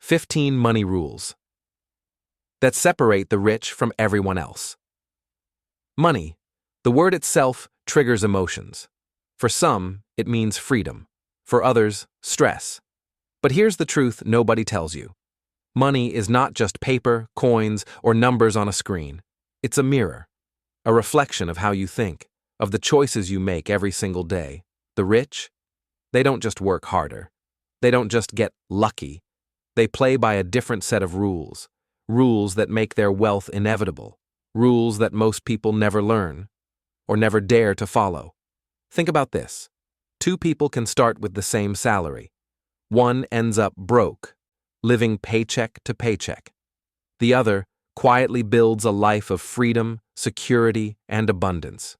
15 money rules that separate the rich from everyone else. Money, the word itself, triggers emotions. For some, it means freedom. For others, stress. But here's the truth nobody tells you. Money is not just paper, coins, or numbers on a screen. It's a mirror, a reflection of how you think, of the choices you make every single day. The rich, they don't just work harder. They don't just get lucky. They play by a different set of rules. Rules that make their wealth inevitable. Rules that most people never learn, or never dare to follow. Think about this. Two people can start with the same salary. One ends up broke, living paycheck to paycheck. The other quietly builds a life of freedom, security, and abundance.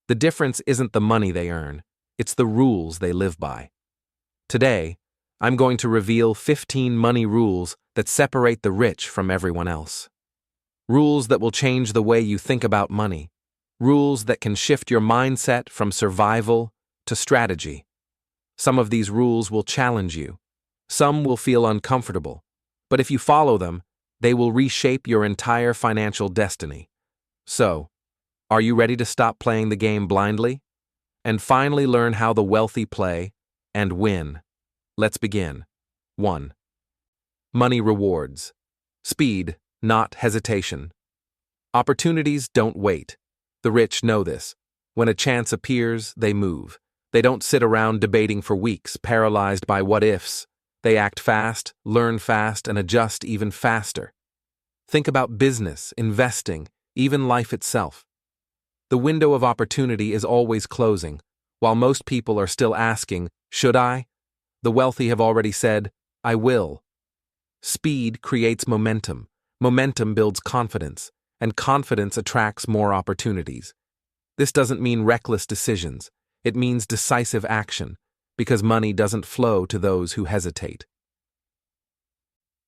The difference isn't the money they earn, it's the rules they live by. Today, I'm going to reveal 15 money rules that separate the rich from everyone else. Rules that will change the way you think about money. Rules that can shift your mindset from survival to strategy. Some of these rules will challenge you. Some will feel uncomfortable. But if you follow them, they will reshape your entire financial destiny. So, are you ready to stop playing the game blindly? And finally learn how the wealthy play and win? Let's begin. 1. Money rewards. Speed, not hesitation. Opportunities don't wait. The rich know this. When a chance appears, they move. They don't sit around debating for weeks, paralyzed by what-ifs. They act fast, learn fast, and adjust even faster. Think about business, investing, even life itself. The window of opportunity is always closing. While most people are still asking, "Should I?" the wealthy have already said, "I will." Speed creates momentum. Momentum builds confidence, and confidence attracts more opportunities. This doesn't mean reckless decisions. It means decisive action, because money doesn't flow to those who hesitate.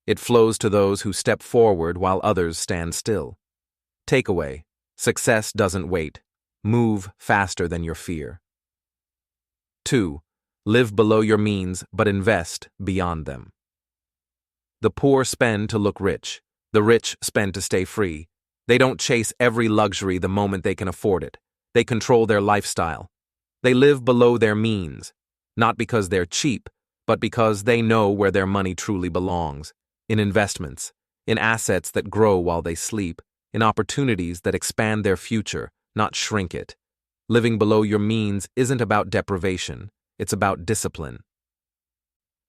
It flows to those who step forward while others stand still. Takeaway: success doesn't wait. Move faster than your fear. 2. Live below your means, but invest beyond them. The poor spend to look rich. The rich spend to stay free. They don't chase every luxury the moment they can afford it. They control their lifestyle. They live below their means, not because they're cheap, but because they know where their money truly belongs. In investments, in assets that grow while they sleep, in opportunities that expand their future, not shrink it. Living below your means isn't about deprivation. It's about discipline.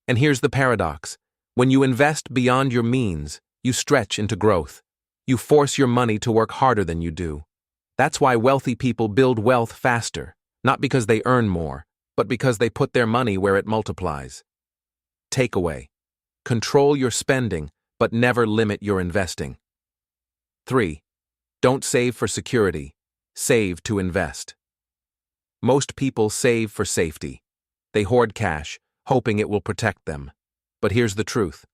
And here's the paradox. When you invest beyond your means, you stretch into growth. You force your money to work harder than you do. That's why wealthy people build wealth faster, not because they earn more, but because they put their money where it multiplies. Takeaway: control your spending, but never limit your investing. 3. Don't save for security. Save to invest. Most people save for safety. They hoard cash, hoping it will protect them. But here's the truth.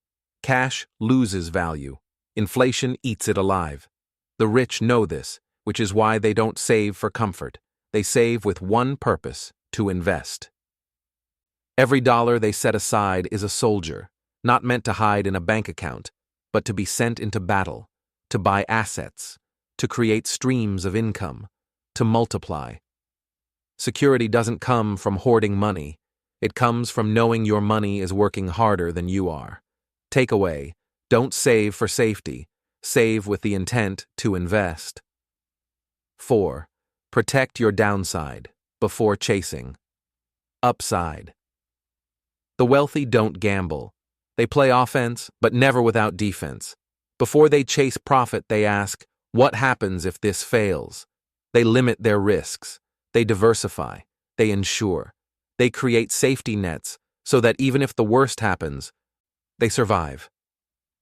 Cash loses value. Inflation eats it alive. The rich know this, which is why they don't save for comfort. They save with one purpose: to invest. Every dollar they set aside is a soldier, not meant to hide in a bank account, but to be sent into battle, to buy assets, to create streams of income, to multiply. Security doesn't come from hoarding money. It comes from knowing your money is working harder than you are. Takeaway: don't save for safety. Save with the intent to invest. 4. Protect your downside before chasing. Upside. The wealthy don't gamble. They play offense, but never without defense. Before they chase profit, they ask, "What happens if this fails?" They limit their risks. They diversify. They insure. They create safety nets so that even if the worst happens, they survive.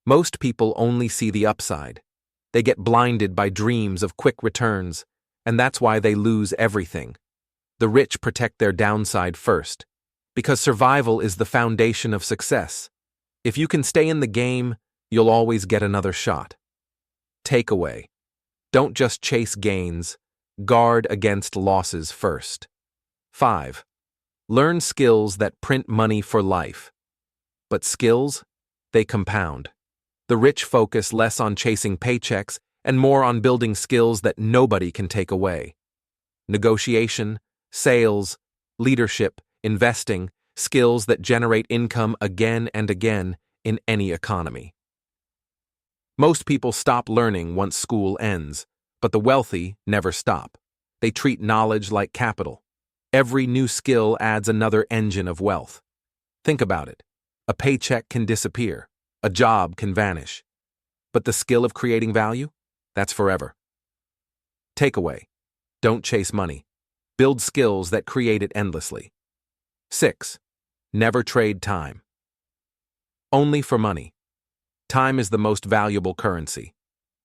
Most people only see the upside. They get blinded by dreams of quick returns, and that's why they lose everything. The rich protect their downside first, because survival is the foundation of success. If you can stay in the game, you'll always get another shot. Takeaway: don't just chase gains, guard against losses first. 5. Learn skills that print money for life. But skills? They compound. The rich focus less on chasing paychecks and more on building skills that nobody can take away. Negotiation, sales, leadership, investing, skills that generate income again and again in any economy. Most people stop learning once school ends, but the wealthy never stop. They treat knowledge like capital. Every new skill adds another engine of wealth. Think about it. A paycheck can disappear. A job can vanish. But the skill of creating value? That's forever. Takeaway: don't chase money. Build skills that create it endlessly. 6. Never trade time. Only for money. Time is the most valuable currency.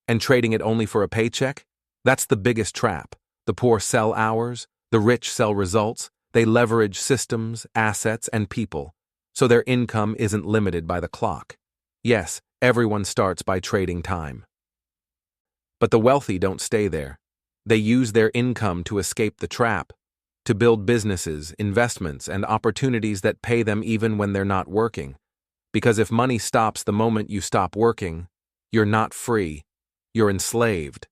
And trading it only for a paycheck? That's the biggest trap. The poor sell hours, the rich sell results. They leverage systems, assets, and people, so their income isn't limited by the clock. Yes, everyone starts by trading time. But the wealthy don't stay there. They use their income to escape the trap, to build businesses, investments, and opportunities that pay them even when they're not working. Because if money stops the moment you stop working, you're not free, you're enslaved.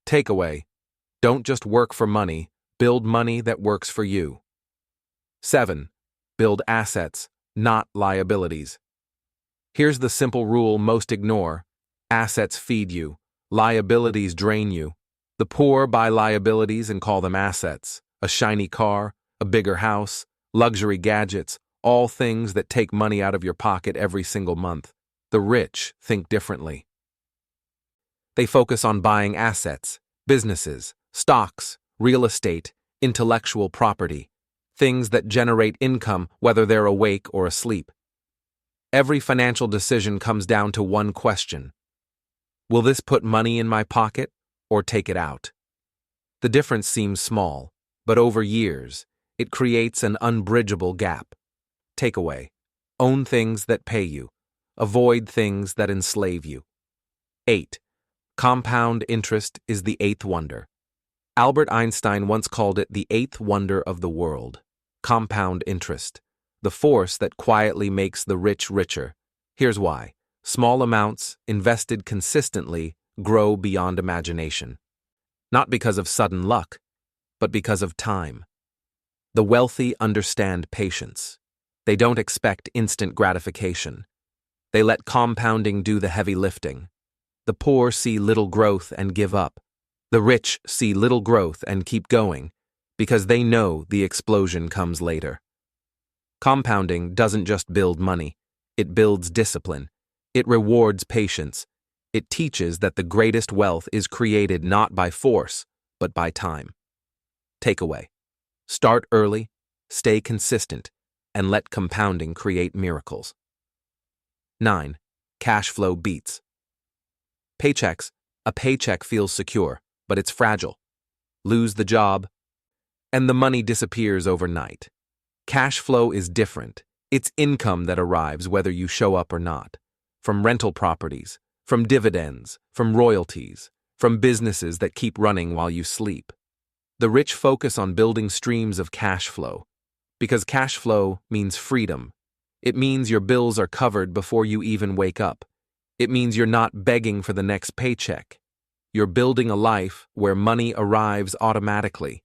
Takeaway: don't just work for money, build money that works for you. 7. Build assets, not liabilities. Here's the simple rule most ignore: assets feed you, liabilities drain you. The poor buy liabilities and call them assets: a shiny car, a bigger house, luxury gadgets, all things that take money out of your pocket every single month. The rich think differently. They focus on buying assets, businesses, stocks, real estate, intellectual property, things that generate income whether they're awake or asleep. Every financial decision comes down to one question: will this put money in my pocket or take it out? The difference seems small, but over years, it creates an unbridgeable gap. Takeaway: own things that pay you. Avoid things that enslave you. 8. Compound interest is the eighth wonder. Albert Einstein once called it the eighth wonder of the world. Compound interest, the force that quietly makes the rich richer. Here's why. Small amounts, invested consistently, grow beyond imagination. Not because of sudden luck, but because of time. The wealthy understand patience. They don't expect instant gratification. They let compounding do the heavy lifting. The poor see little growth and give up. The rich see little growth and keep going, because they know the explosion comes later. Compounding doesn't just build money, it builds discipline. It rewards patience. It teaches that the greatest wealth is created not by force, but by time. Takeaway: start early, stay consistent, and let compounding create miracles. 9. Cash flow beats. Paychecks. A paycheck feels secure, but it's fragile. Lose the job, and the money disappears overnight. Cash flow is different. It's income that arrives whether you show up or not. From rental properties, from dividends, from royalties, from businesses that keep running while you sleep. The rich focus on building streams of cash flow, because cash flow means freedom. It means your bills are covered before you even wake up. It means you're not begging for the next paycheck. You're building a life where money arrives automatically.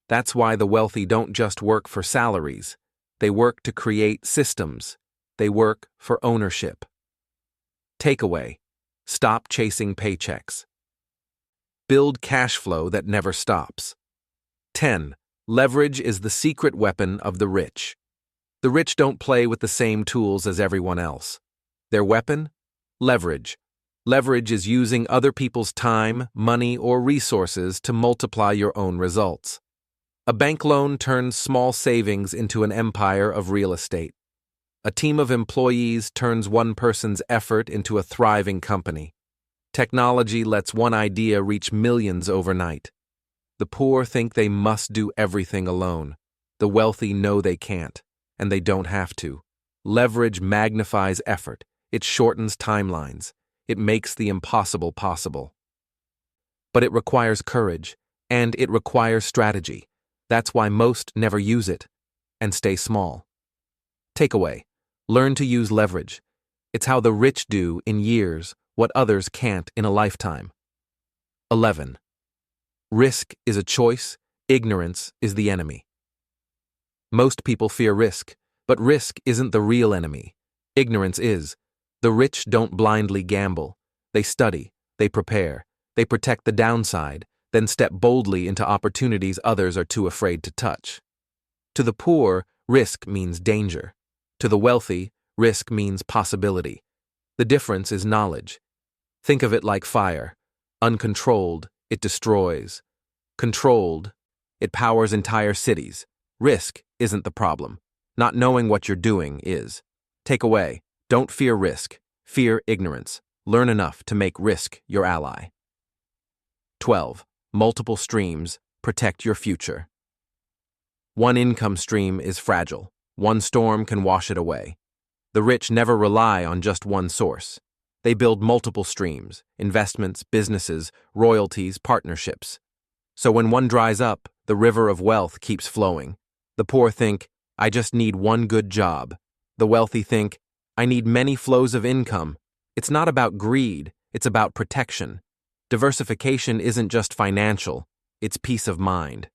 That's why the wealthy don't just work for salaries. They work to create systems. They work for ownership. Takeaway: stop chasing paychecks. Build cash flow that never stops. 10. Leverage is the secret weapon of the rich. The rich don't play with the same tools as everyone else. Their weapon? Leverage. Leverage is using other people's time, money, or resources to multiply your own results. A bank loan turns small savings into an empire of real estate. A team of employees turns one person's effort into a thriving company. Technology lets one idea reach millions overnight. The poor think they must do everything alone. The wealthy know they can't, and they don't have to. Leverage magnifies effort. It shortens timelines. It makes the impossible possible. But it requires courage, and it requires strategy. That's why most never use it and stay small. Takeaway: learn to use leverage. It's how the rich do in years what others can't in a lifetime. 11. Risk is a choice, ignorance is the enemy. Most people fear risk, but risk isn't the real enemy. Ignorance is. The rich don't blindly gamble. They study, they prepare, they protect the downside, then step boldly into opportunities others are too afraid to touch. To the poor, risk means danger. To the wealthy, risk means possibility. The difference is knowledge. Think of it like fire. Uncontrolled, it destroys. Controlled, it powers entire cities. Risk isn't the problem. Not knowing what you're doing is. Takeaway: don't fear risk. Fear ignorance. Learn enough to make risk your ally. 12. Multiple streams protect your future. One income stream is fragile. One storm can wash it away. The rich never rely on just one source. They build multiple streams: investments, businesses, royalties, partnerships. So when one dries up, the river of wealth keeps flowing. The poor think, I just need one good job. The wealthy think, I need many flows of income. It's not about greed, it's about protection. Diversification isn't just financial, it's peace of mind.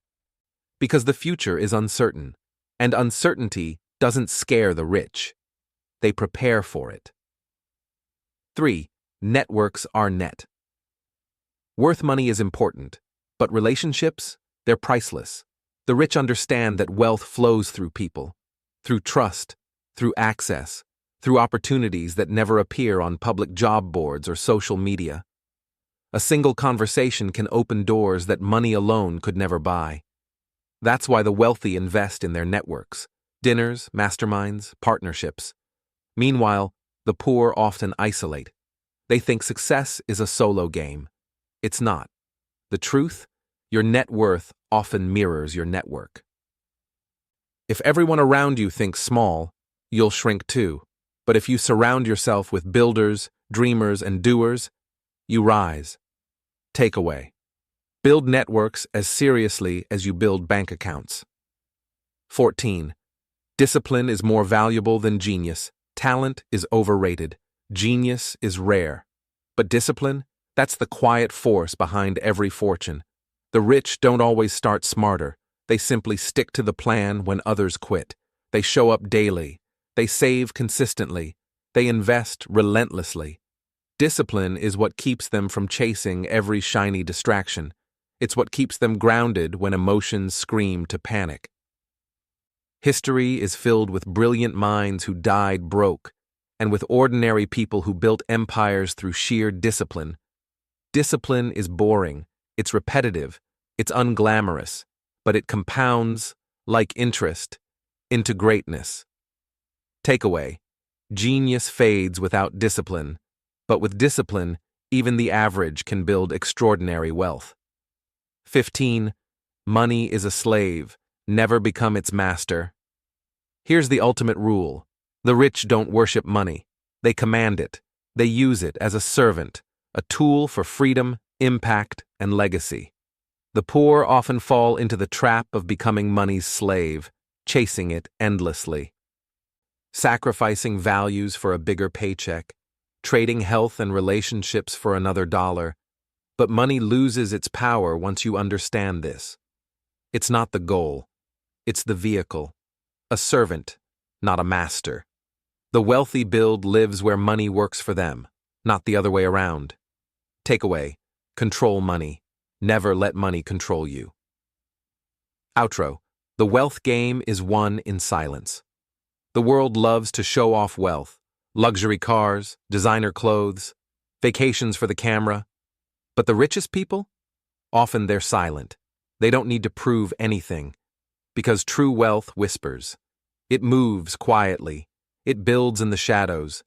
Because the future is uncertain, and uncertainty doesn't scare the rich. They prepare for it. 3. Networks are net. Worth money is important, but relationships, they're priceless. The rich understand that wealth flows through people, through trust, through access, through opportunities that never appear on public job boards or social media. A single conversation can open doors that money alone could never buy. That's why the wealthy invest in their networks: dinners, masterminds, partnerships. Meanwhile, the poor often isolate. They think success is a solo game. It's not. The truth? Your net worth often mirrors your network. If everyone around you thinks small, you'll shrink too. But if you surround yourself with builders, dreamers, and doers, you rise. Takeaway: build networks as seriously as you build bank accounts. 14. Discipline is more valuable than genius. Talent is overrated. Genius is rare. But discipline, that's the quiet force behind every fortune. The rich don't always start smarter. They simply stick to the plan when others quit. They show up daily. They save consistently. They invest relentlessly. Discipline is what keeps them from chasing every shiny distraction. It's what keeps them grounded when emotions scream to panic. History is filled with brilliant minds who died broke, and with ordinary people who built empires through sheer discipline. Discipline is boring, it's repetitive, it's unglamorous, but it compounds, like interest, into greatness. Takeaway: genius fades without discipline, but with discipline, even the average can build extraordinary wealth. 15. Money is a slave, never become its master. Here's the ultimate rule: the rich don't worship money. They command it. They use it as a servant, a tool for freedom, impact, and legacy. The poor often fall into the trap of becoming money's slave, chasing it endlessly. Sacrificing values for a bigger paycheck, trading health and relationships for another dollar. But money loses its power once you understand this. It's not the goal. It's the vehicle. A servant, not a master. The wealthy build lives where money works for them, not the other way around. Takeaway: control money. Never let money control you. Outro: the wealth game is won in silence. The world loves to show off wealth: luxury cars, designer clothes, vacations for the camera. But the richest people? Often they're silent. They don't need to prove anything. Because true wealth whispers. It moves quietly. It builds in the shadows.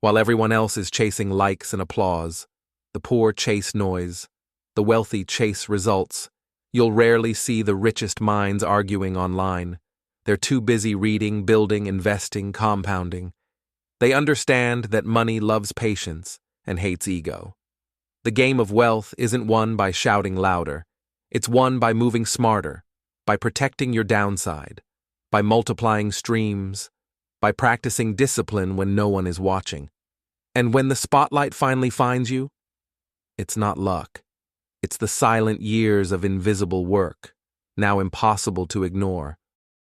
While everyone else is chasing likes and applause, the poor chase noise. The wealthy chase results. You'll rarely see the richest minds arguing online. They're too busy reading, building, investing, compounding. They understand that money loves patience and hates ego. The game of wealth isn't won by shouting louder. It's won by moving smarter, by protecting your downside, by multiplying streams, by practicing discipline when no one is watching. And when the spotlight finally finds you, it's not luck. It's the silent years of invisible work, now impossible to ignore.